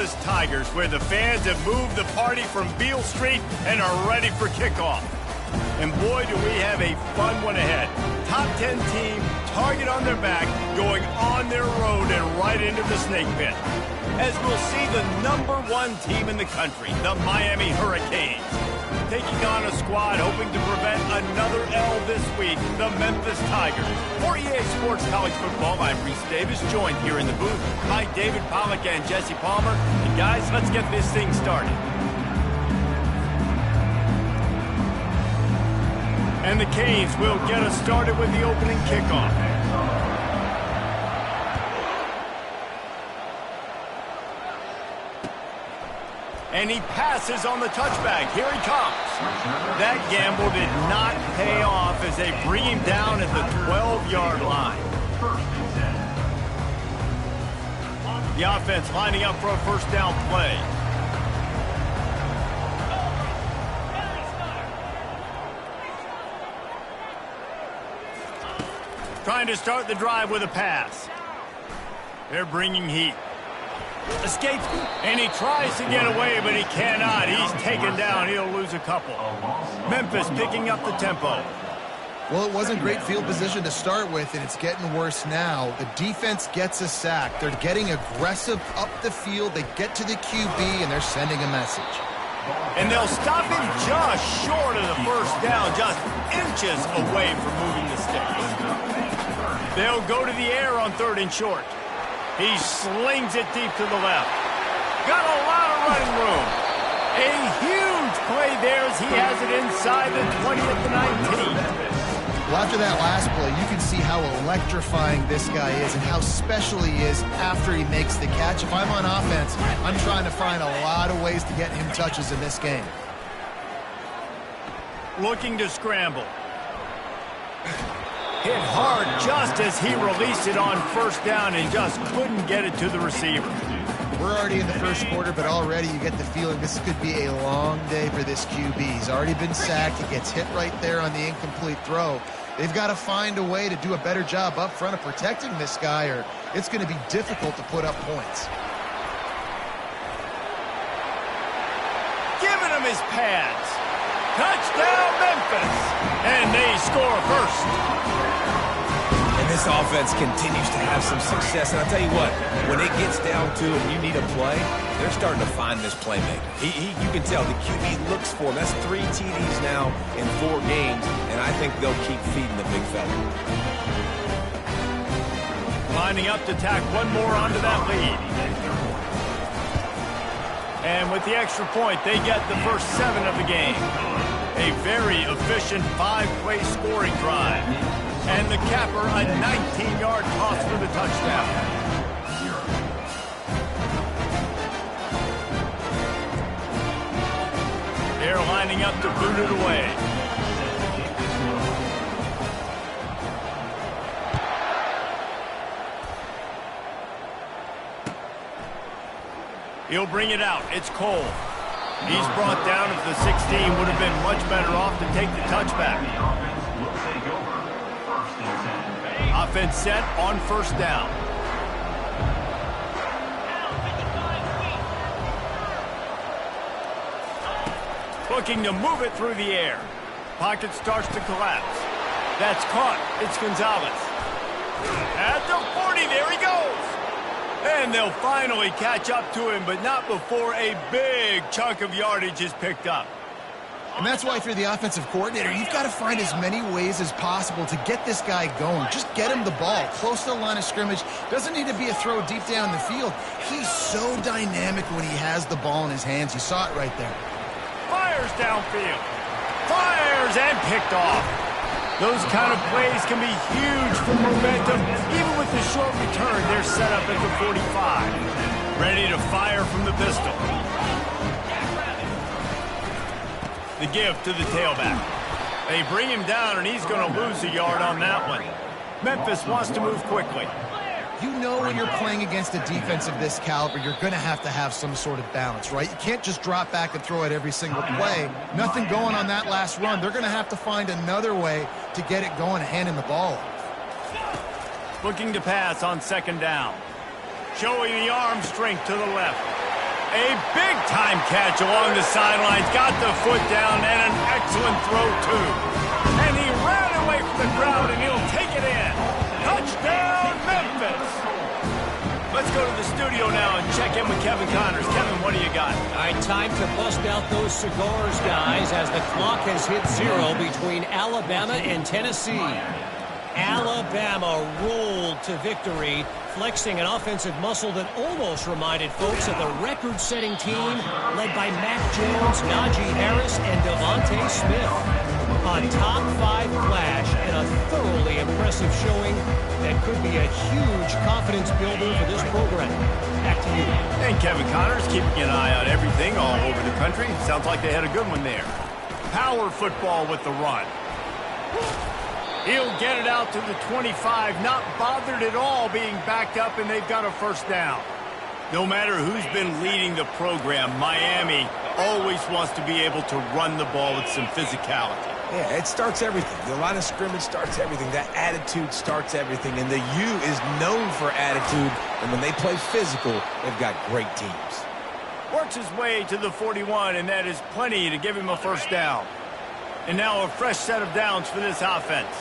Memphis Tigers, where the fans have moved the party from Beale Street and are ready for kickoff. And boy, do we have a fun one ahead. Top 10 team, target on their back, going on their road and right into the snake pit. As we'll see the #1 team in the country, the Miami Hurricanes, taking on a squad hoping to prevent another L this week, the Memphis Tigers. For EA Sports College Football, I'm Reese Davis, joined here in the booth by David Pollack and Jesse Palmer. And guys, let's get this thing started. And the Canes will get us started with the opening kickoff. And he passes on the touchback. Here he comes. That gamble did not pay off as they bring him down at the 12-yard line. The offense lining up for a first down play. Trying to start the drive with a pass. They're bringing heat. Escapes, and he tries to get away, but he cannot. He's taken down. He'll lose a couple. Memphis picking up the tempo. Well, it wasn't great field position to start with, and it's getting worse now. The defense gets a sack. They're getting aggressive up the field. They get to the QB, and they're sending a message. And they'll stop him just short of the first down, just inches away from moving the sticks. They'll go to the air on 3rd and short. He slings it deep to the left. Got a lot of running room. A huge play there as he has it inside the 20 at the 19. Well, after that last play, you can see how electrifying this guy is and how special he is after he makes the catch. If I'm on offense, I'm trying to find a lot of ways to get him touches in this game. Looking to scramble. Hit hard just as he released it on first down and just couldn't get it to the receiver. We're already in the first quarter, but already you get the feeling this could be a long day for this QB. He's already been sacked. He gets hit right there on the incomplete throw. They've got to find a way to do a better job up front of protecting this guy, or it's going to be difficult to put up points. Giving him his pads. Touchdown, Memphis! And they score first. And this offense continues to have some success. And I'll tell you what, when it gets down to it and you need a play, they're starting to find this playmaker. You can tell the QB looks for him. That's 3 TDs now in 4 games, and I think they'll keep feeding the big fella. Lining up to tack one more onto that lead. And with the extra point, they get the first 7 of the game. A very efficient 5-play scoring drive. And the capper, a 19-yard toss for the touchdown. They're lining up to boot it away. He'll bring it out. It's Cole. He's brought down at the 16. Would have been much better off to take the touchback. Offense set on first down. Looking to move it through the air. Pocket starts to collapse. That's caught. It's Gonzalez. At the 40, there he goes. And they'll finally catch up to him, but not before a big chunk of yardage is picked up. And that's why if you're the offensive coordinator, you've got to find as many ways as possible to get this guy going. Just get him the ball close to the line of scrimmage. Doesn't need to be a throw deep down the field. He's so dynamic when he has the ball in his hands. You saw it right there. Fires downfield. Fires and picked off. Those kind of plays can be huge for momentum. Even with the short return, they're set up at the 45. Ready to fire from the pistol. The give to the tailback. They bring him down, and he's going to lose a yard on that one. Memphis wants to move quickly. You know when you're playing against a defense of this caliber, you're going to have some sort of balance, right? You can't just drop back and throw it every single play. Nothing going on that last run. They're going to have to find another way to get it going and handing the ball off. Looking to pass on second down. Showing the arm strength to the left. A big-time catch along the sidelines. Got the foot down and an excellent throw, too. And he ran away from the crowd, and he'll take it in. Touchdown, Memphis! Let's go to the studio now and check in with Kevin Connors. Kevin, what do you got? All right, time to bust out those cigars, guys, as the clock has hit 0 between Alabama and Tennessee. Alabama rolled to victory, flexing an offensive muscle that almost reminded folks of the record-setting team led by Mac Jones, Najee Harris, and Devontae Smith. A top-5 flash and a thoroughly impressive showing that could be a huge confidence builder for this program. Back to you. And Kevin Connors keeping an eye on everything all over the country. Sounds like they had a good one there. Power football with the run. He'll get it out to the 25, not bothered at all being backed up, and they've got a first down. No matter who's been leading the program, Miami always wants to be able to run the ball with some physicality. Yeah, it starts everything. The line of scrimmage starts everything. That attitude starts everything. And the U is known for attitude. And when they play physical, they've got great teams. Works his way to the 41, and that is plenty to give him a first down. And now a fresh set of downs for this offense.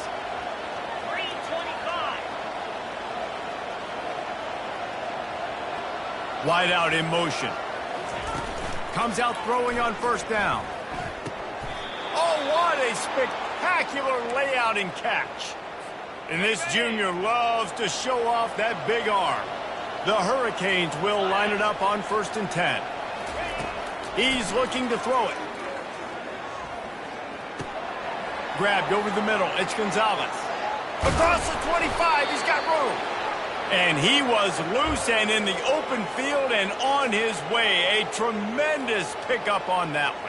Wide out in motion. Comes out throwing on first down. Oh, what a spectacular layout and catch. And this junior loves to show off that big arm. The Hurricanes will line it up on 1st and 10. He's looking to throw it. Grabbed over the middle. It's Gonzalez. Across the 25. He's got room. And he was loose and in the open field and on his way. A tremendous pickup on that one.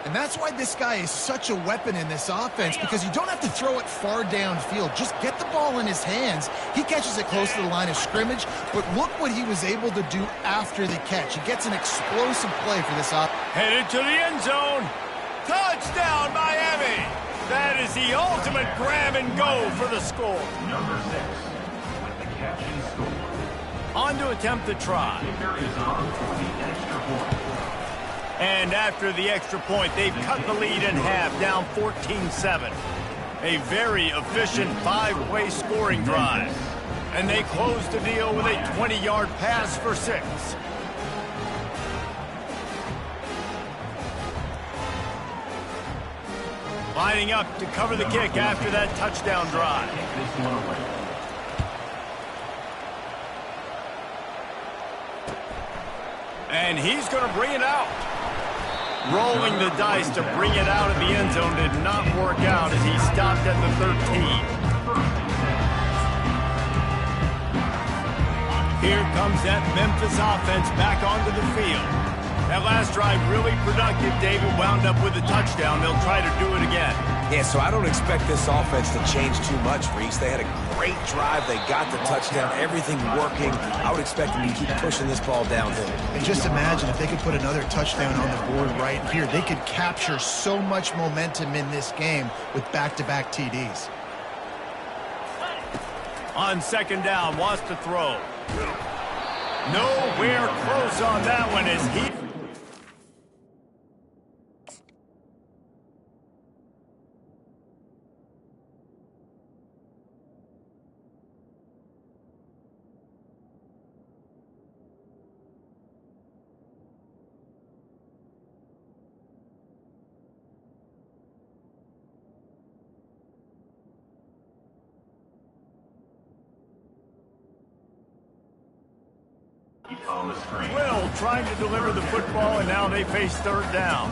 And that's why this guy is such a weapon in this offense, because you don't have to throw it far downfield. Just get the ball in his hands. He catches it close to the line of scrimmage, but look what he was able to do after the catch. He gets an explosive play for this offense. Headed to the end zone. Touchdown, Miami! That is the ultimate grab and go for the score. Number 6. On to attempt the try. And after the extra point, they've cut the lead in half, down 14-7. A very efficient 5-way scoring drive. And they close the deal with a 20-yard pass for 6. Lining up to cover the kick after that touchdown drive. And he's going to bring it out. Rolling the dice to bring it out of the end zone did not work out as he stopped at the 13. Here comes that Memphis offense back onto the field. That last drive really productive. David wound up with a touchdown. They'll try to do it again. Yeah, so I don't expect this offense to change too much, Reese. They had a great drive. They got the touchdown. Everything working. I would expect them to keep pushing this ball downhill. And just imagine if they could put another touchdown on the board right here. They could capture so much momentum in this game with back-to-back TDs. On 2nd down, wants to throw. Nowhere close on that one as he... Will trying to deliver the football, and now they face 3rd down.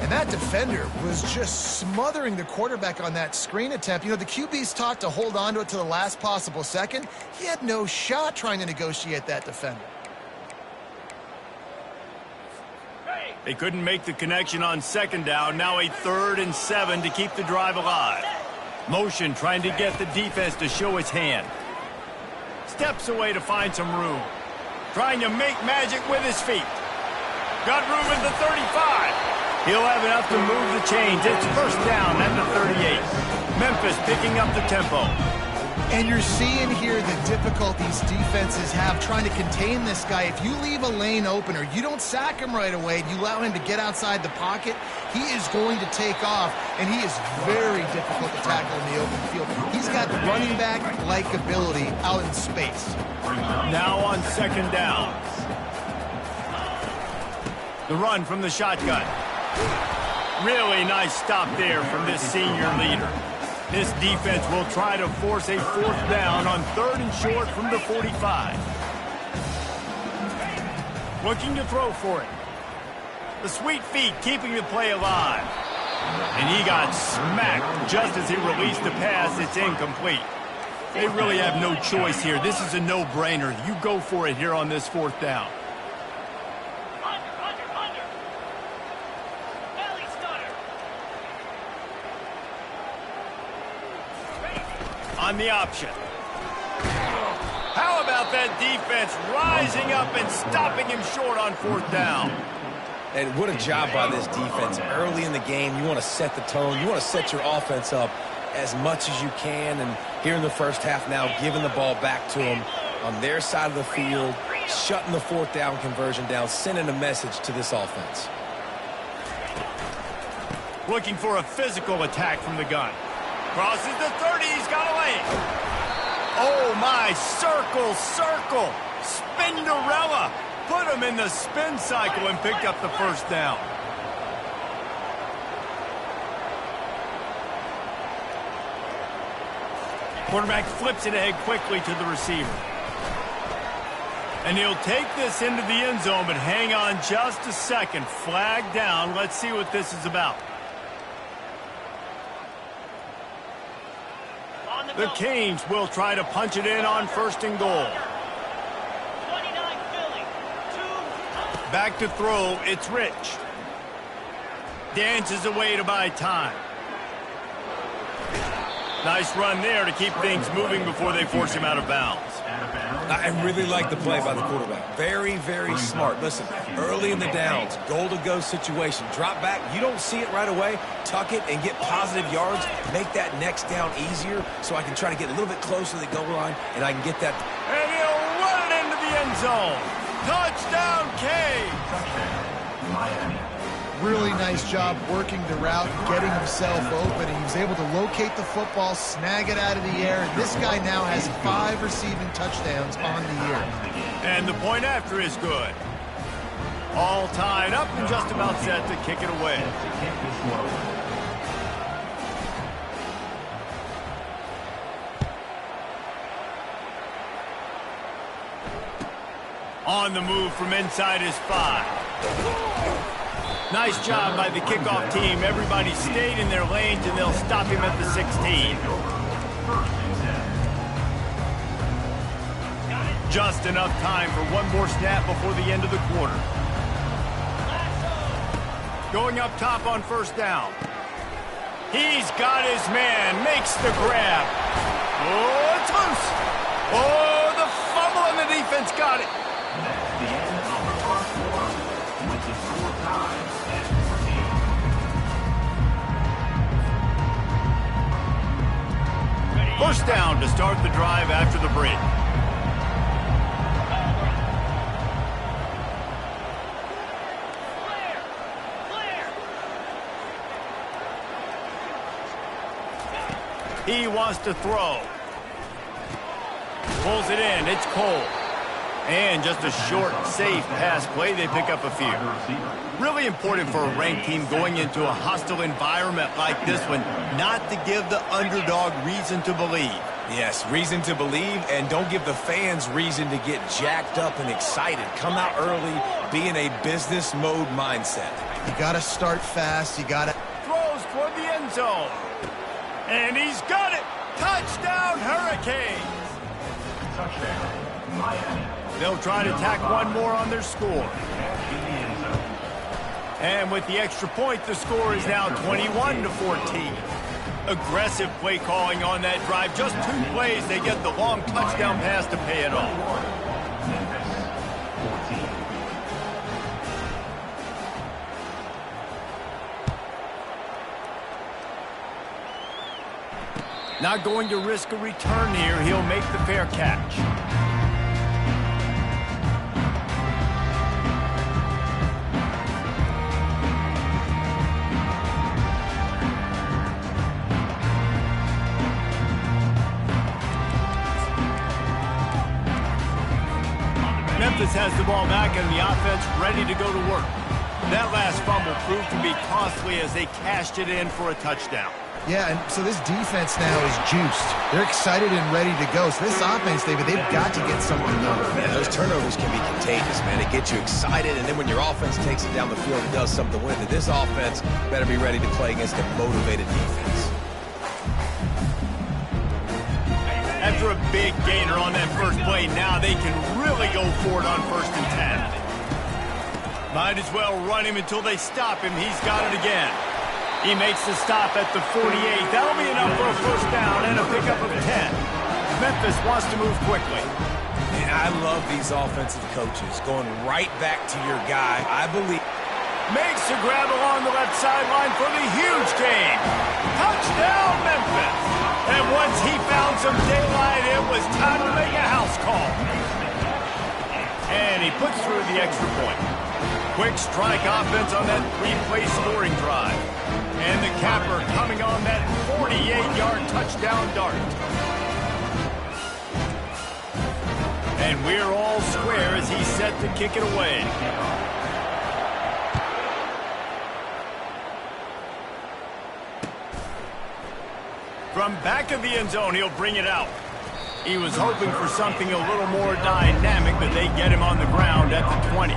And that defender was just smothering the quarterback on that screen attempt. You know, the QB's taught to hold on to it to the last possible second. He had no shot trying to negotiate that defender. They couldn't make the connection on 2nd down. Now a 3rd and 7 to keep the drive alive. Motion trying to get the defense to show its hand. Steps away to find some room. Trying to make magic with his feet. Got room at the 35. He'll have enough to move the chains. It's 1st down at the 38. Memphis picking up the tempo. And you're seeing here the difficulties defenses have trying to contain this guy. If you leave a lane open or you don't sack him right away and you allow him to get outside the pocket, he is going to take off, and he is very difficult to tackle in the open field. He's got running back-like ability out in space. Now on second down. The run from the shotgun. Really nice stop there from this senior leader. This defense will try to force a fourth down on 3rd and short from the 45. Looking to throw for it. The sweet feet keeping the play alive. And he got smacked just as he released the pass. It's incomplete. They really have no choice here. This is a no-brainer. You go for it here on this 4th down. On the option. How about that defense rising up and stopping him short on 4th down? And what a job by this defense. Early in the game, you want to set the tone. You want to set your offense up as much as you can. And here in the first half now, giving the ball back to them on their side of the field, shutting the 4th down conversion down, sending a message to this offense. Looking for a physical attack from the gun. Crosses the 30, he's got a lane. Oh my, circle. Spinderella. Put him in the spin cycle and picked up the 1st down. Quarterback flips it ahead quickly to the receiver. And he'll take this into the end zone, but hang on just a second. Flag down. Let's see what this is about. The Canes will try to punch it in on 1st and goal. Back to throw, it's Rich. Dances away to buy time. Nice run there to keep things moving before they force him out of bounds. I really like the play by the quarterback. Very, very smart. Listen, early in the downs, goal-to-go situation. Drop back, you don't see it right away. Tuck it and get positive yards. Make that next down easier so I can try to get a little bit closer to the goal line and I can get that. And he'll run it into the end zone. Touchdown, Canes! Really nice job working the route, getting himself open, and he was able to locate the football, snag it out of the air. And this guy now has 5 receiving touchdowns on the year. And the point after is good. All tied up and just about set to kick it away. On the move from inside his 5. Nice job by the kickoff team. Everybody stayed in their lanes, and they'll stop him at the 16. Just enough time for one more snap before the end of the quarter. Going up top on 1st down. He's got his man. Makes the grab. Oh, it's loose. Oh, the fumble, and the defense got it. First down to start the drive after the break. He wants to throw. Pulls it in. It's Cole. And just a short, safe pass play. They pick up a few. Really important for a ranked team going into a hostile environment like this one, not to give the underdog reason to believe. Yes, reason to believe, and don't give the fans reason to get jacked up and excited. Come out early, be in a business mode mindset. You got to start fast. You got to... Throws toward the end zone. And he's got it. Touchdown, Hurricanes. Touchdown, Miami. They'll try to tack one more on their score. And with the extra point, the score is now 21-14. Aggressive play calling on that drive. Just 2 plays, they get the long touchdown pass to pay it off. Not going to risk a return here. He'll make the fair catch. Memphis has the ball back and the offense ready to go to work. That last fumble proved to be costly as they cashed it in for a touchdown. Yeah, and so this defense now is juiced. They're excited and ready to go. So this offense, David, they've got to get something done. Yeah, those turnovers can be contagious, man. It gets you excited, and then when your offense takes it down the field and does something with it, this offense better be ready to play against a motivated defense. After a big gainer on that first play, now they can really go for it on 1st and 10. Might as well run him until they stop him. He's got it again. He makes the stop at the 48. That'll be enough for a first down and a pickup of 10. Memphis wants to move quickly. Man, I love these offensive coaches going right back to your guy. I believe. Makes the grab along the left sideline for the huge gain. Touchdown, Memphis. And once he found some daylight, it was time to make a house call. And he puts through the extra point. Quick strike offense on that 3-play scoring drive. And the capper coming on that 48-yard touchdown dart. And we're all square as he's set to kick it away. From back of the end zone, he'll bring it out. He was hoping for something a little more dynamic, but they get him on the ground at the 20.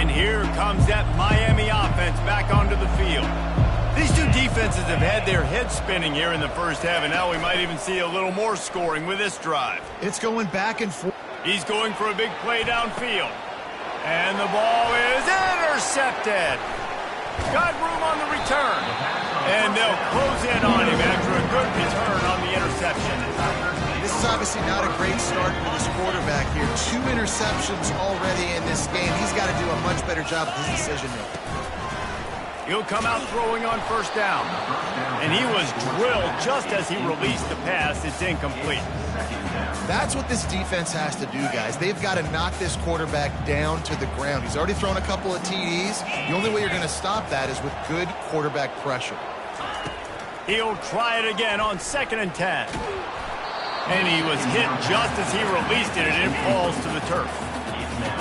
And here comes that Miami offense back onto the field. These two defenses have had their heads spinning here in the first half, and now we might even see a little more scoring with this drive. It's going back and forth. He's going for a big play downfield. And the ball is intercepted. Got room on the return. And they'll close in on him after a good return on the interception. This is obviously not a great start for this quarterback here. 2 interceptions already in this game. He's got to do a much better job with his decision-making. He'll come out throwing on 1st down. And he was drilled just as he released the pass. It's incomplete. That's what this defense has to do, guys. They've got to knock this quarterback down to the ground. He's already thrown a couple of TDs. The only way you're going to stop that is with good quarterback pressure. He'll try it again on 2nd and 10. And he was hit just as he released it, and it falls to the turf.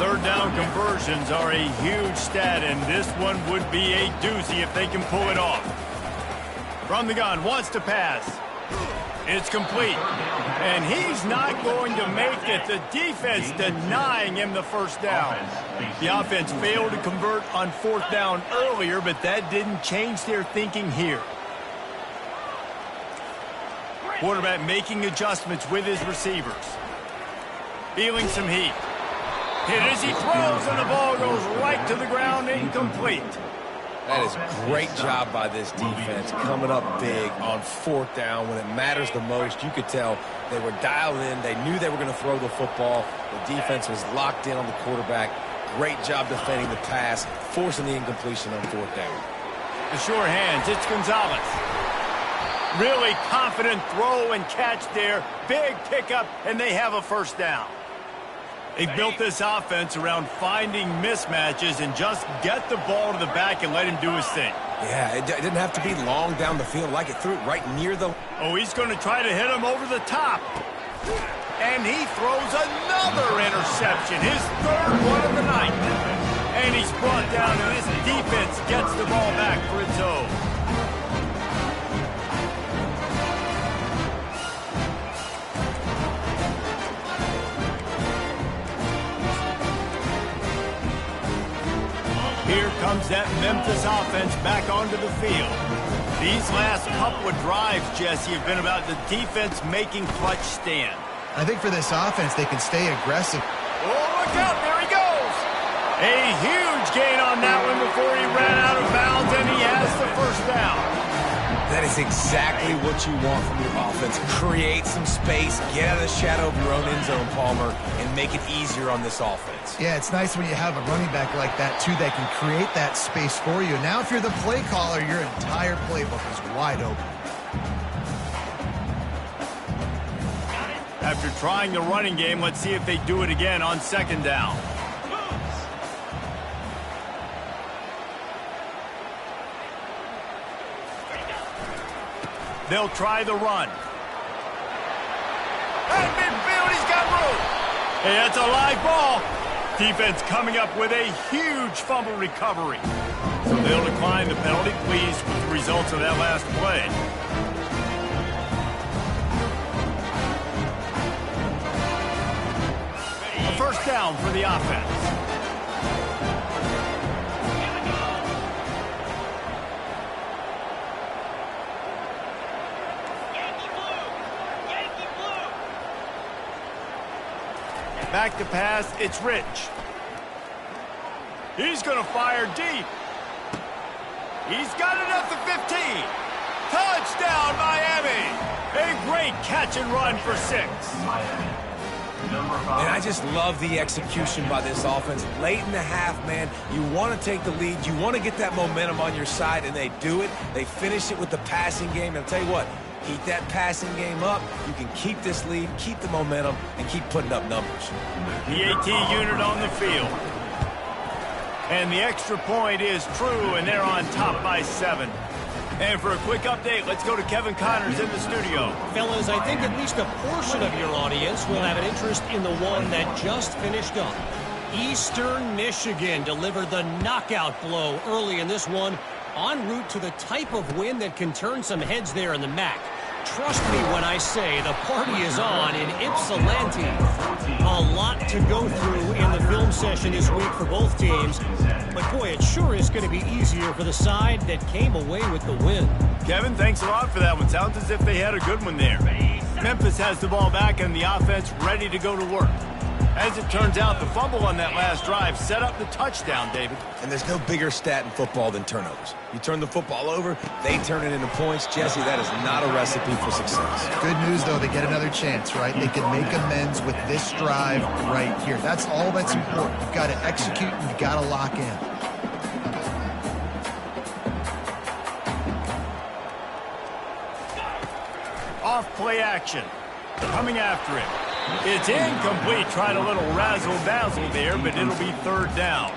3rd down conversions are a huge stat, and this one would be a doozy if they can pull it off. From the gun, wants to pass. It's complete. And he's not going to make it. The defense denying him the 1st down. The offense failed to convert on 4th down earlier, but that didn't change their thinking here. Quarterback making adjustments with his receivers. Feeling some heat. Hit as he throws, and the ball goes right to the ground, incomplete. That is a great job by this defense, coming up big on 4th down when it matters the most. You could tell they were dialed in. They knew they were going to throw the football. The defense was locked in on the quarterback. Great job defending the pass, forcing the incompletion on 4th down. The sure hands, it's Gonzalez. Really confident throw and catch there. Big pickup, and they have a 1st down. They've built this offense around finding mismatches and just get the ball to the back and let him do his thing. Yeah, it didn't have to be long down the field. Like it threw it right near the... Oh, he's going to try to hit him over the top. And he throws another interception, his 3rd one of the night. And he's brought down, and this defense gets the ball back for its own. Here comes that Memphis offense back onto the field. These last couple of drives, Jesse, have been about the defense making clutch stand. I think for this offense, they can stay aggressive. Oh, look out, there he goes! A huge gain on that one before he ran out of bounds, and he has the 1st down. That is exactly what you want from your offense. Create some space, get out of the shadow of your own end zone, Palmer, and make it easier on this offense. Yeah, it's nice when you have a running back like that, too, that can create that space for you. Now, if you're the play caller, your entire playbook is wide open. After trying the running game, let's see if they do it again on second down. They'll try the run. And midfield, he's got room. Hey, that's a live ball. Defense coming up with a huge fumble recovery. So they'll decline the penalty. Pleased with the results of that last play. A first down for the offense. Back to pass, it's Rich. He's going to fire deep. He's got it at the 15. Touchdown, Miami. A great catch and run for 6. And I just love the execution by this offense. Late in the half, man, you want to take the lead. You want to get that momentum on your side, and they do it. They finish it with the passing game. And I'll tell you what, keep that passing game up. You can keep this lead, keep the momentum, and keep putting up numbers. The AT unit on the field. And the extra point is true, and they're on top by 7. And for a quick update, let's go to Kevin Connors in the studio. Fellas, I think at least a portion of your audience will have an interest in the one that just finished up. Eastern Michigan delivered the knockout blow early in this one, en route to the type of win that can turn some heads there in the MAC. Trust me when I say the party is on in Ypsilanti. A lot to go through in the film session this week for both teams. But boy, it sure is going to be easier for the side that came away with the win. Kevin, thanks a lot for that one. Sounds as if they had a good one there. Memphis has the ball back and the offense ready to go to work. As it turns out, the fumble on that last drive set up the touchdown, David. And there's no bigger stat in football than turnovers. You turn the football over, they turn it into points. Jesse, that is not a recipe for success. Good news, though, they get another chance, right? They can make amends with this drive right here. That's all that's important. You've got to execute and you've got to lock in. Off play action. Coming after it. It's incomplete. Tried a little razzle-dazzle there, but it'll be third down.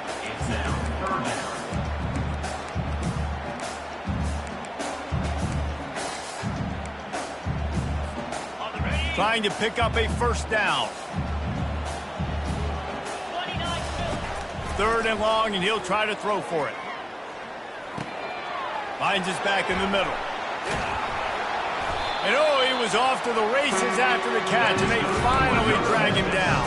Trying to pick up a first down. 3rd and long, and he'll try to throw for it. Finds his back in the middle. And oh, he was off to the races after the catch, and they finally drag him down.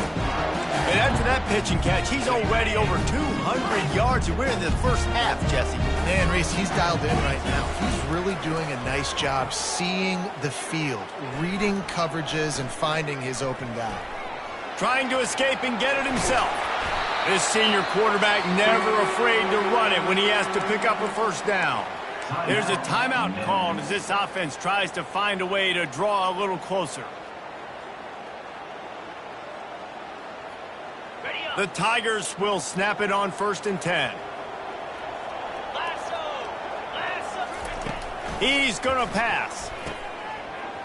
And after that pitch and catch, he's already over 200 yards, and we're in the first half, Jesse. Man, Reese, he's dialed in right now. He's really doing a nice job seeing the field, reading coverages, and finding his open guy. Trying to escape and get it himself. This senior quarterback never afraid to run it when he has to pick up a first down. There's a timeout called as this offense tries to find a way to draw a little closer. The Tigers will snap it on 1st and 10. He's going to pass.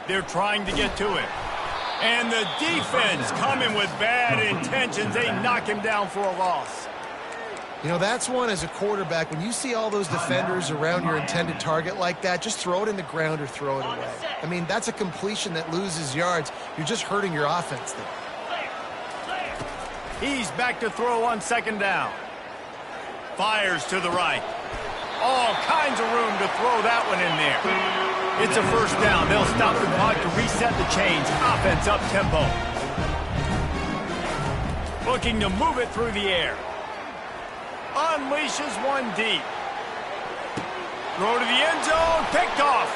They're trying to get to it. And the defense coming with bad intentions. They knock him down for a loss. You know, that's one as a quarterback. When you see all those defenders around your intended target like that, just throw it in the ground or throw it away. I mean, that's a completion that loses yards. You're just hurting your offense there. He's back to throw on 2nd down. Fires to the right. All kinds of room to throw that one in there. It's a first down. They'll stop the clock to reset the chains. Offense up tempo. Looking to move it through the air. Unleashes one deep. Throw to the end zone. Picked off.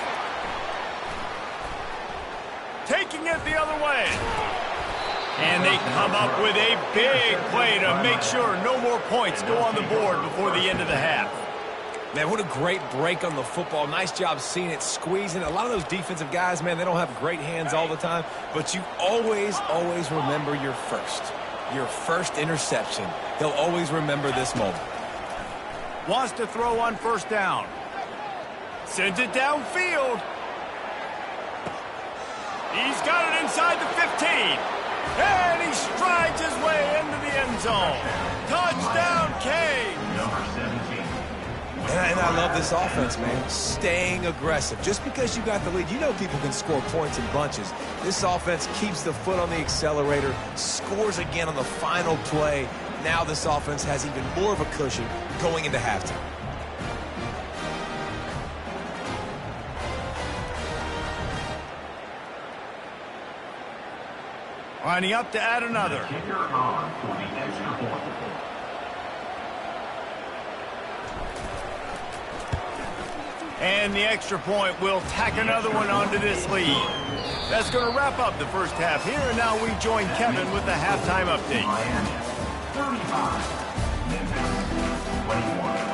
Taking it the other way. And they come up with a big play to make sure no more points go on the board before the end of the half. Man, what a great break on the football. Nice job seeing it, squeezing. A lot of those defensive guys, man, they don't have great hands all the time, but you always, always remember your first interception. He'll always remember this moment. Wants to throw on first down. Sends it downfield. He's got it inside the 15. And he strides his way into the end zone. Touchdown, Canes. Number 17. And I love this offense, man. Staying aggressive. Just because you got the lead, you know people can score points in bunches. This offense keeps the foot on the accelerator, scores again on the final play. Now this offense has even more of a cushion going into halftime. Lining up to add another. Kicker on for the extra point. And the extra point will tack another one onto this lead. That's going to wrap up the first half here, and now we join Kevin with the halftime update. Miami 35. Memphis 21.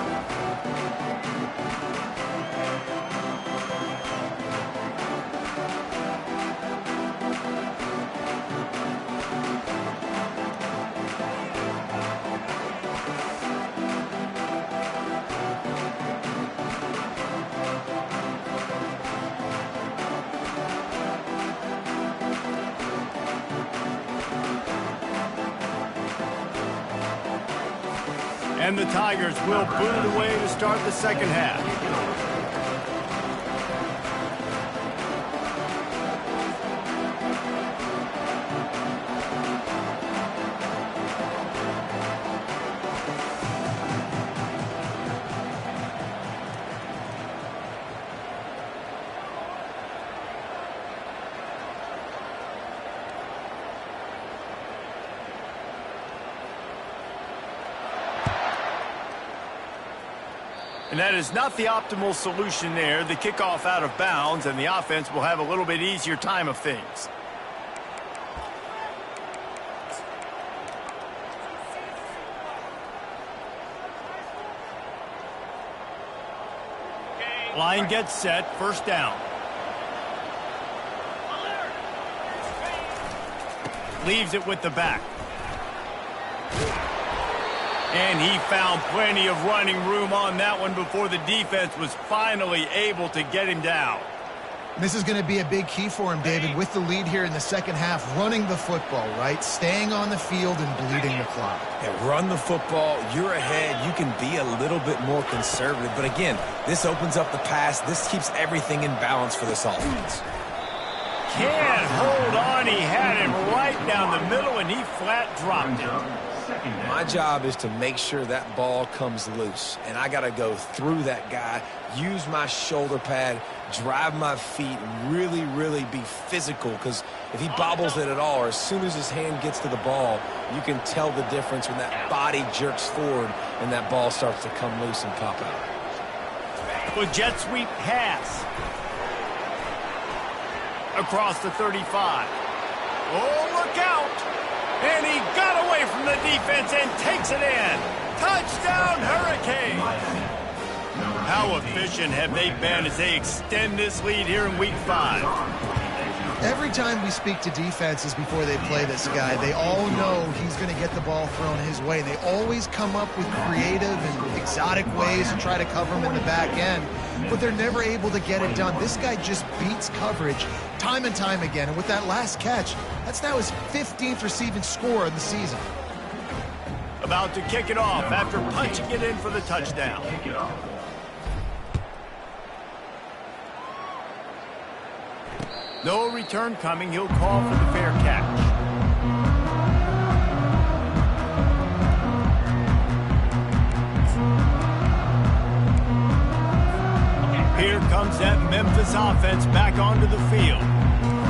And the Tigers will boot it away to start the second half. And that is not the optimal solution there. The kickoff out of bounds, and the offense will have a little bit easier time of things. Line gets set, first down. Leaves it with the back. And he found plenty of running room on that one before the defense was finally able to get him down. This is going to be a big key for him, David, with the lead here in the second half, running the football, right? Staying on the field and bleeding the clock. Yeah, run the football. You're ahead. You can be a little bit more conservative. But again, this opens up the pass. This keeps everything in balance for this offense. Can't hold on. He had him right down the middle, and he flat dropped it. My job is to make sure that ball comes loose, and I got to go through that guy, use my shoulder pad, drive my feet, really, really be physical, because if he bobbles it at all, or as soon as his hand gets to the ball, you can tell the difference when that body jerks forward and that ball starts to come loose and pop out. The jet sweep pass. Across the 35. Oh, look out! And he got away from the defense and takes it in. Touchdown, Hurricane! How efficient have they been as they extend this lead here in Week 5? Every time we speak to defenses before they play this guy, they all know he's going to get the ball thrown his way. They always come up with creative and exotic ways to try to cover him in the back end, but they're never able to get it done. This guy just beats coverage time and time again, and with that last catch, that's now his 15th receiving score of the season. About to kick it off after punching it in for the touchdown. No return coming. He'll call for the fair catch. Here comes that Memphis offense back onto the field.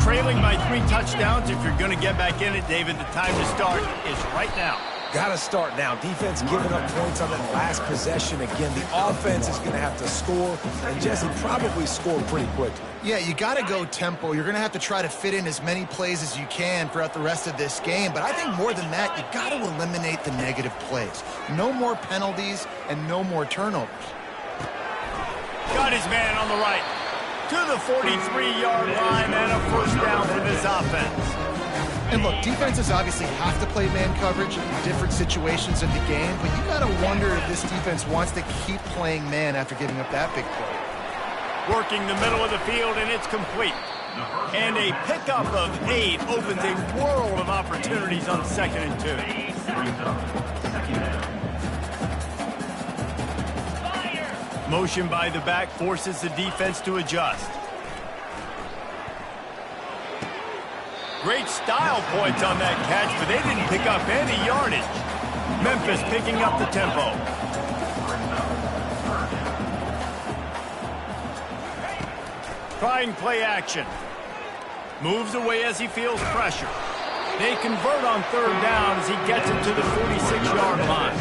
Trailing by 3 touchdowns. If you're going to get back in it, David, the time to start is right now. Got to start now. Defense giving up points on that last possession. Again, the offense is going to have to score, and Jesse probably score pretty quickly. Yeah, you got to go tempo. You're going to have to try to fit in as many plays as you can throughout the rest of this game. But I think more than that, you got to eliminate the negative plays. No more penalties and no more turnovers. Got his man on the right. To the 43-yard line and a first down for this offense. And look, defenses obviously have to play man coverage in different situations in the game, but you got to wonder if this defense wants to keep playing man after giving up that big play. Working the middle of the field, and it's complete. And a pickup of 8 opens a world of opportunities on 2nd and 2. Motion by the back forces the defense to adjust. Great style points on that catch, but they didn't pick up any yardage. Memphis picking up the tempo. Trying play action. Moves away as he feels pressure. They convert on 3rd down as he gets it to the 46-yard line.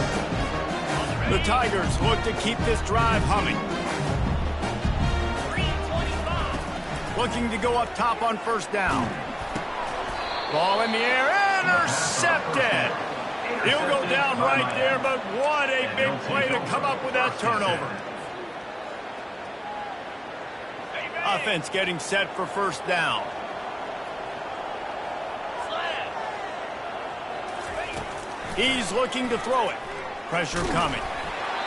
The Tigers look to keep this drive humming. Looking to go up top on 1st down. Ball in the air, intercepted. He'll go down right there, but what a big play to come up with that turnover. Offense getting set for 1st down. He's looking to throw it. Pressure coming.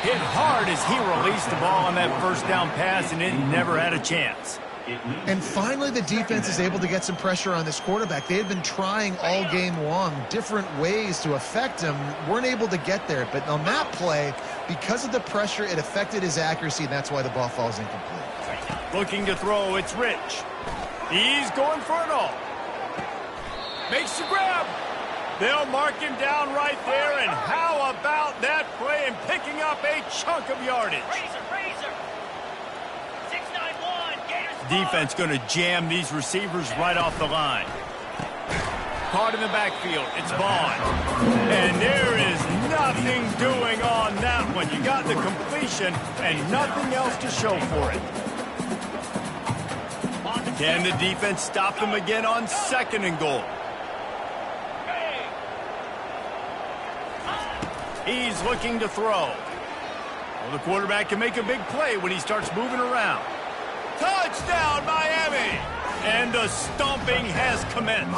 Hit hard as he released the ball on that 1st down pass, and it never had a chance. And finally, the defense is able to get some pressure on this quarterback. They had been trying all game long different ways to affect him, weren't able to get there. But on that play, because of the pressure, it affected his accuracy, and that's why the ball falls incomplete. Looking to throw, it's Rich. He's going for it all. Makes the grab. They'll mark him down right there, and how about that play and picking up a chunk of yardage? Defense going to jam these receivers right off the line. Caught in the backfield. It's Vaughn. And there is nothing doing on that one. You got the completion and nothing else to show for it. Can the defense stop them again on 2nd and goal? He's looking to throw. Well, the quarterback can make a big play when he starts moving around. Touchdown, Miami! And the stomping has commenced.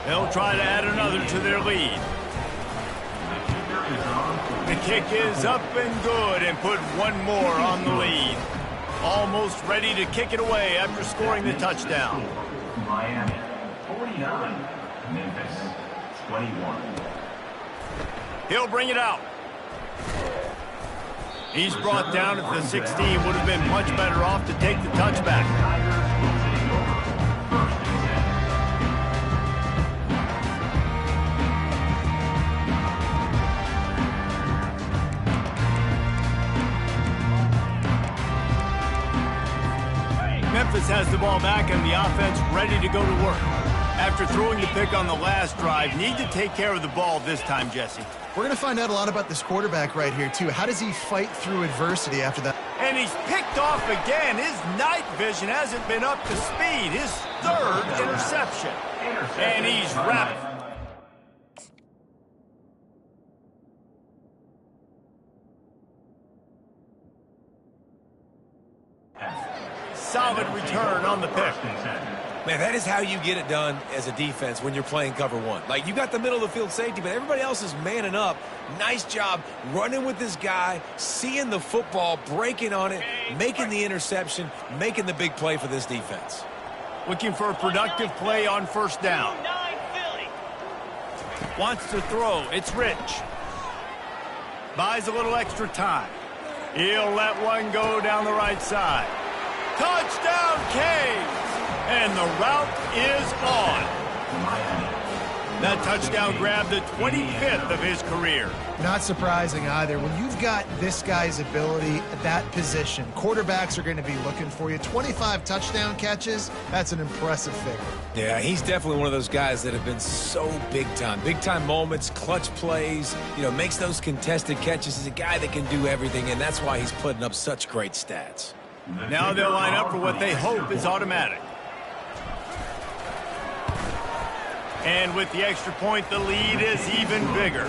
They'll try to add another to their lead. The kick is up and good and put one more on the lead. Almost ready to kick it away after scoring the touchdown. Miami 49, Memphis 21. He'll bring it out. He's brought down at the 16. Would have been much better off to take the touchback. Memphis has the ball back and the offense ready to go to work. After throwing the pick on the last drive, need to take care of the ball this time, Jesse. We're going to find out a lot about this quarterback right here, too. How does he fight through adversity after that? And he's picked off again. His night vision hasn't been up to speed. His 3rd interception. And he's wrapped. Solid return on the pick. Man, that is how you get it done as a defense when you're playing cover 1. Like, you got the middle of the field safety, but everybody else is manning up. Nice job running with this guy, seeing the football, breaking on it, making the interception, making the big play for this defense. Looking for a productive play on 1st down. Wants to throw. It's Rich. Buys a little extra time. He'll let one go down the right side. Touchdown, Canes! And the route is on. That touchdown grabbed the 25th of his career. Not surprising either. When you've got this guy's ability at that position, quarterbacks are going to be looking for you. 25 touchdown catches, that's an impressive figure. Yeah, he's definitely one of those guys that have been so big time. Big time moments, clutch plays, makes those contested catches. He's a guy that can do everything, and that's why he's putting up such great stats. Now they'll line up for what they hope is automatic. And with the extra point, the lead is even bigger.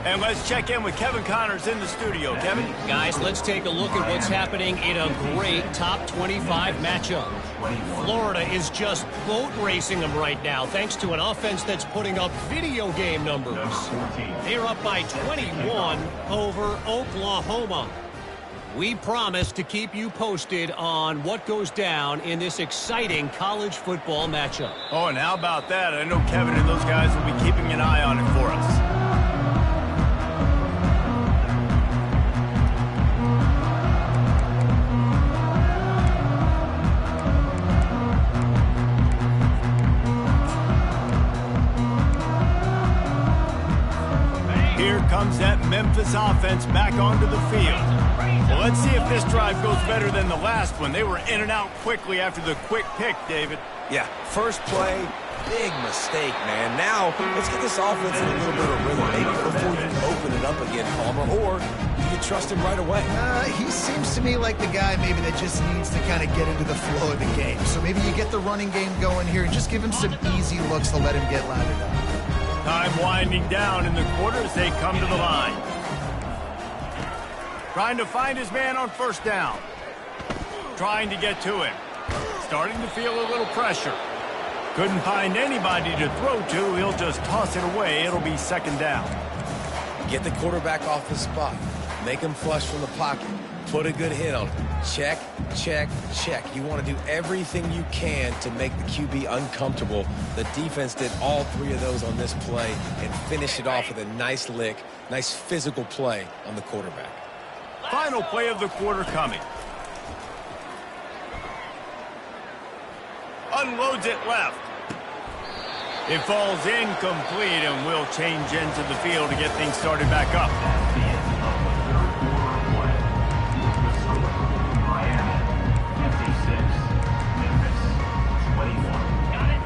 And let's check in with Kevin Connors in the studio. Kevin? Guys, let's take a look at what's happening in a great top 25 matchup. Florida is just boat racing them right now, thanks to an offense that's putting up video game numbers. They're up by 21 over Oklahoma. We promise to keep you posted on what goes down in this exciting college football matchup. Oh, and how about that? I know Kevin and those guys will be keeping an eye on it for us. Here comes that Memphis offense back onto the field. Well, let's see if this drive goes better than the last one. They were in and out quickly after the quick pick, David. Yeah, first play, big mistake, man. Now, let's get this offense in a little bit of rhythm, maybe before you open it up again, Palmer, or you can trust him right away. He seems to me like the guy maybe that just needs to kind of get into the flow of the game. So maybe you get the running game going here and just give him some easy looks to let him get lathered up. Time winding down in the quarter as they come to the line. Trying to find his man on first down. Trying to get to him. Starting to feel a little pressure. Couldn't find anybody to throw to. He'll just toss it away. It'll be second down. Get the quarterback off his spot. Make him flush from the pocket. Put a good hit on him. Check, check, check. You want to do everything you can to make the QB uncomfortable. The defense did all three of those on this play and finished it off with a nice lick, nice physical play on the quarterback. Final play of the quarter coming. Unloads it left. It falls incomplete, and we'll change into the field to get things started back up.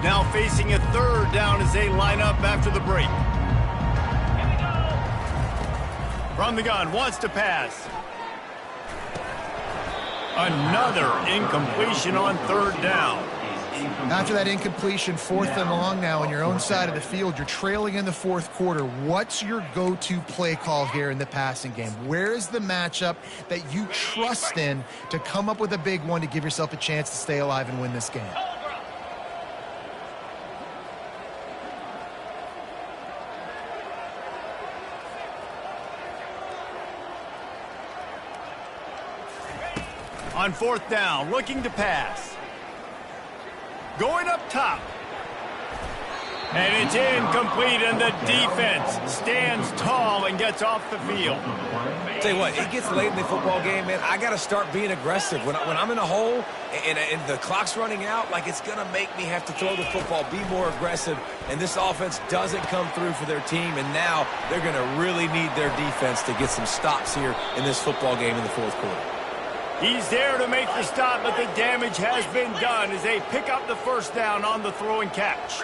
Now facing a third down as they line up after the break. From the gun, wants to pass. Another incompletion on third down. After that incompletion, 4th and long now on your own side of the field, you're trailing in the fourth quarter. What's your go-to play call here in the passing game? Where is the matchup that you trust in to come up with a big one to give yourself a chance to stay alive and win this game? On fourth down, looking to pass. Going up top. And it's incomplete, and the defense stands tall and gets off the field. Tell you what, it gets late in the football game, man. I got to start being aggressive. When I'm in a hole and the clock's running out, like, it's going to make me have to throw the football, be more aggressive, and this offense doesn't come through for their team, and now they're going to really need their defense to get some stops here in this football game in the fourth quarter. He's there to make the stop, but the damage has been done as they pick up the first down on the throw and catch.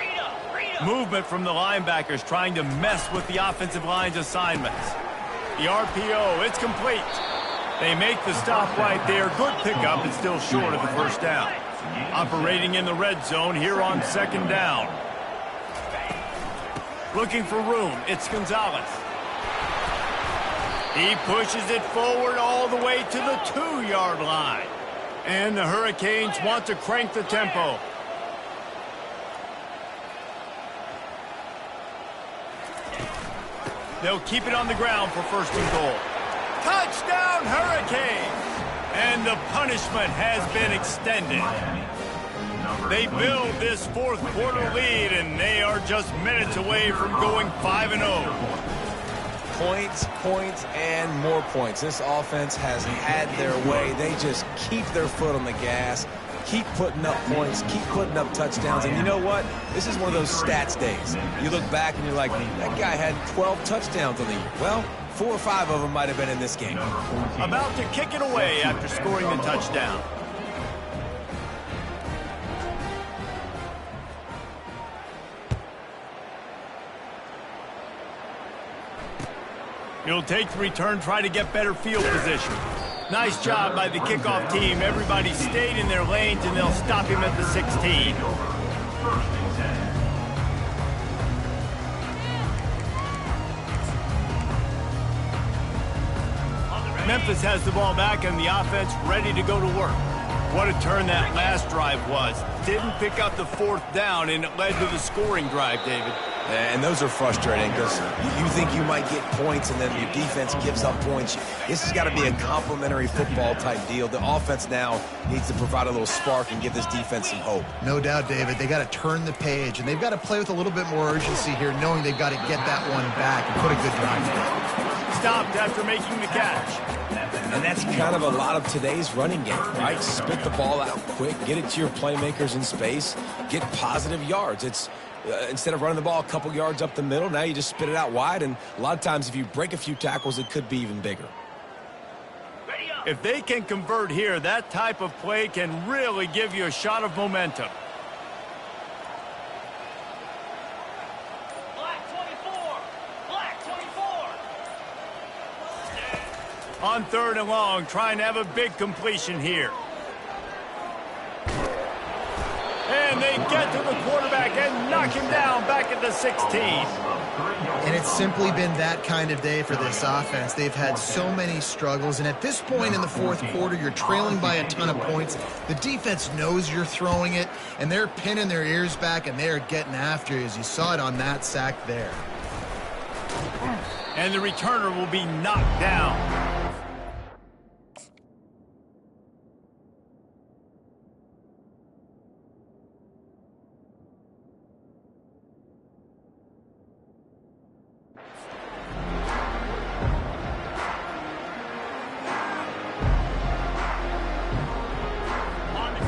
Movement from the linebackers trying to mess with the offensive line's assignments. The RPO, it's complete. They make the stop right there. Good pickup, but still short of the first down. Operating in the red zone here on second down. Looking for room, it's Gonzalez. He pushes it forward all the way to the 2-yard line. And the Hurricanes want to crank the tempo. They'll keep it on the ground for first and goal. Touchdown, Hurricanes! And the punishment has been extended. They build this fourth quarter lead, and they are just minutes away from going 5-0. Points, points, and more points. This offense has had their way. They just keep their foot on the gas, keep putting up points, keep putting up touchdowns. And you know what? This is one of those stats days. You look back and you're like, that guy had 12 touchdowns on the year. Well, 4 or 5 of them might have been in this game. About to kick it away after scoring the touchdown. He'll take the return, try to get better field position. Nice job by the kickoff team. Everybody stayed in their lanes, and they'll stop him at the 16. Memphis has the ball back and the offense ready to go to work. What a turn that last drive was. Didn't pick up the fourth down, and it led to the scoring drive, David. And those are frustrating because you think you might get points and then your defense gives up points. This has got to be a complementary football type deal. The offense now needs to provide a little spark and give this defense some hope. No doubt, David. They got to turn the page, and they've got to play with a little bit more urgency here, knowing they've got to get that one back and put a good drive together. Stopped after making the catch. And that's kind of a lot of today's running game, right? Spit the ball out quick, get it to your playmakers in space, get positive yards. It's instead of running the ball a couple yards up the middle, now you just spit it out wide, and a lot of times if you break a few tackles, it could be even bigger. If they can convert here, that type of play can really give you a shot of momentum. On 3rd and long, trying to have a big completion here. And they get to the quarterback and knock him down back at the 16. And it's simply been that kind of day for this offense. They've had so many struggles, and at this point in the fourth quarter, you're trailing by a ton of points. The defense knows you're throwing it, and they're pinning their ears back, and they're getting after you, as you saw it on that sack there. And the returner will be knocked down.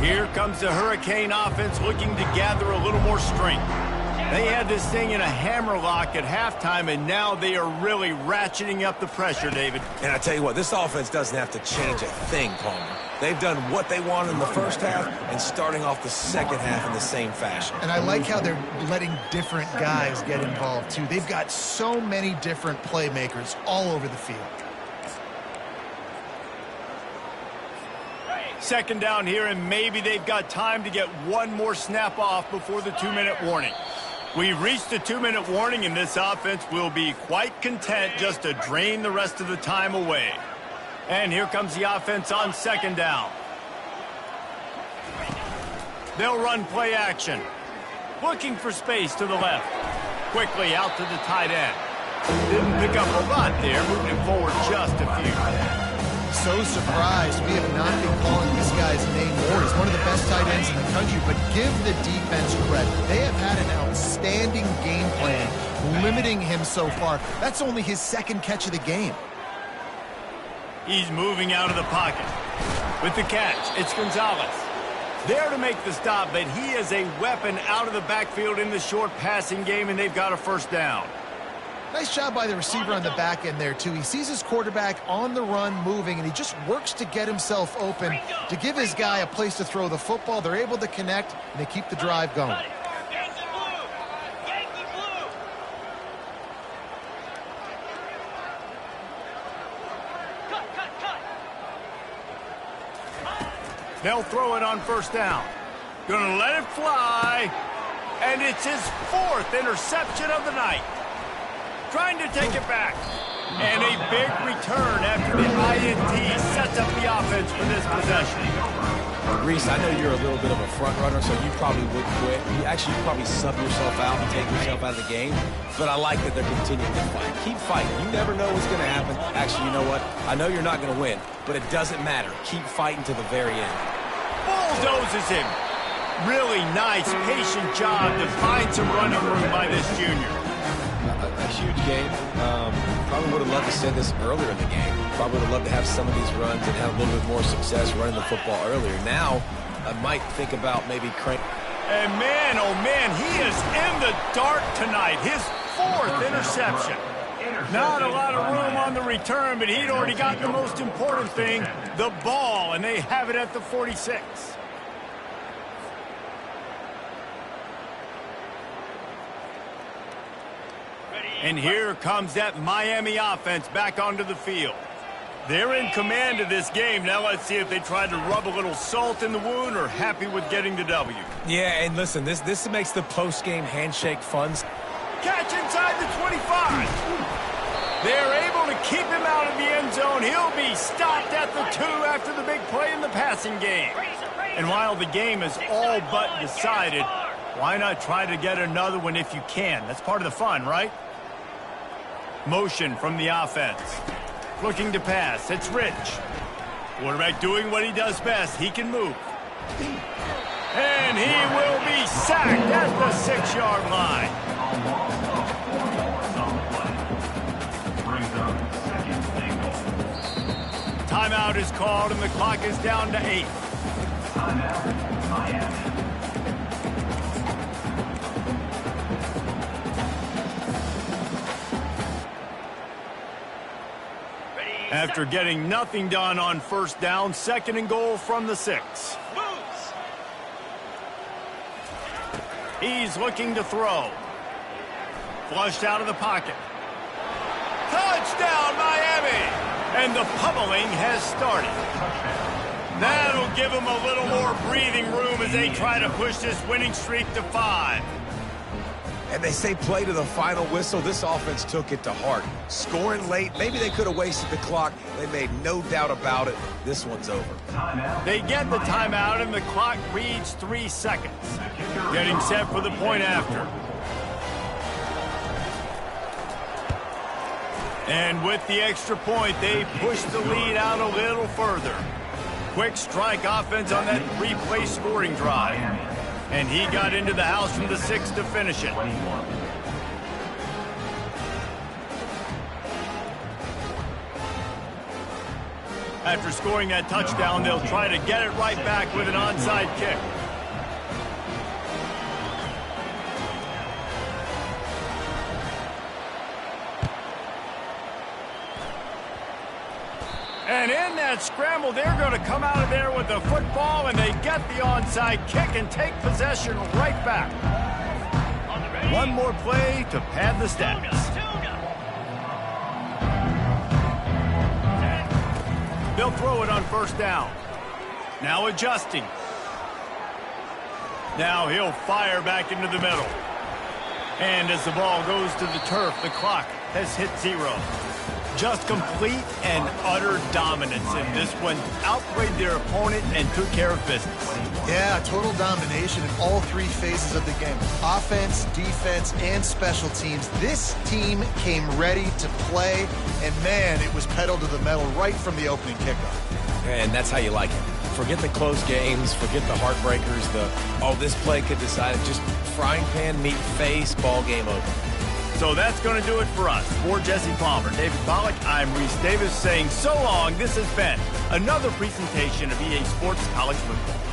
Here comes the Hurricane offense looking to gather a little more strength. They had this thing in a hammerlock at halftime, and now they are really ratcheting up the pressure, David. And I tell you what, this offense doesn't have to change a thing, Palmer. They've done what they wanted in the first half and starting off the second half in the same fashion. And I like how they're letting different guys get involved, too. They've got so many different playmakers all over the field. Second down here, and maybe they've got time to get one more snap off before the 2-minute warning. We've reached the 2-minute warning, and this offense will be quite content just to drain the rest of the time away. And here comes the offense on 2nd down. They'll run play action. Looking for space to the left. Quickly out to the tight end. Didn't pick up a lot there, moving it forward just a few. So surprised we have not been calling this guy's name more. He's one of the best tight ends in the country, but give the defense credit. They have had an outstanding game plan, limiting him so far. That's only his 2nd catch of the game. He's moving out of the pocket. With the catch, it's Gonzalez. There to make the stop, but he is a weapon out of the backfield in the short passing game, and they've got a 1st down. Nice job by the receiver on the back end there, too. He sees his quarterback on the run moving, and he just works to get himself open to give his guy a place to throw the football. They're able to connect, and they keep the drive going. They'll throw it on 1st down. Gonna let it fly, and it's his 4th interception of the night. Trying to take it back. And a big return after the INT sets up the offense for this possession. Reese, I know you're a little bit of a front runner, so you probably would quit. You probably sub yourself out and take yourself out of the game. But I like that they're continuing to fight. Keep fighting. You never know what's going to happen. Actually, you know what? I know you're not going to win, but it doesn't matter. Keep fighting to the very end. Bulldozes him. Really nice, patient job to find some running room by this junior. A huge game. Probably would have loved to say this earlier in the game. Probably would have loved to have some of these runs and have a little bit more success running the football earlier. Now, I might think about maybe crank. And man, oh man, he is in the dark tonight. His 4th interception. Not a lot of room on the return, but he'd already got the most important thing, the ball, and they have it at the 46. And here comes that Miami offense back onto the field. They're in command of this game. Now let's see if they tried to rub a little salt in the wound or happy with getting the W. Yeah, and listen, this makes the post-game handshake fun. Catch inside the 25. They're able to keep him out of the end zone. He'll be stopped at the 2 after the big play in the passing game. And while the game is all but decided, why not try to get another one if you can? That's part of the fun, right? Motion from the offense. Looking to pass. It's Rich. Quarterback doing what he does best. He can move. And he will be sacked at the 6-yard line. Timeout is called, and the clock is down to 8. Timeout, Miami. After getting nothing done on first down, 2nd and goal from the 6. He's looking to throw. Flushed out of the pocket. Touchdown, Miami! And the pummeling has started. That'll give them a little more breathing room as they try to push this winning streak to 5. And they say play to the final whistle. This offense took it to heart. Scoring late, maybe they could have wasted the clock. They made no doubt about it. This one's over. They get the timeout, and the clock reads 3 seconds. Getting set for the point after. And with the extra point, they push the lead out a little further. Quick strike offense on that 3-play scoring drive. And he got into the house from the 6 to finish it. After scoring that touchdown, they'll try to get it right back with an onside kick. And in that scramble, they're going to come out of there with the football, and they get the onside kick and take possession right back. One more play to pad the stats. They'll throw it on first down. Now adjusting. Now he'll fire back into the middle. And as the ball goes to the turf, the clock has hit 0. Just complete and utter dominance in this one. Outplayed their opponent and took care of business. Yeah, total domination in all 3 phases of the game. Offense, defense, and special teams. This team came ready to play, and man, it was pedal to the metal right from the opening kickoff. And that's how you like it. Forget the close games, forget the heartbreakers, this play could decide it. Just frying pan, meet face, ball game over. So that's going to do it for us. For Jesse Palmer, David Pollack, I'm Reese Davis saying so long. This has been another presentation of EA Sports College Football.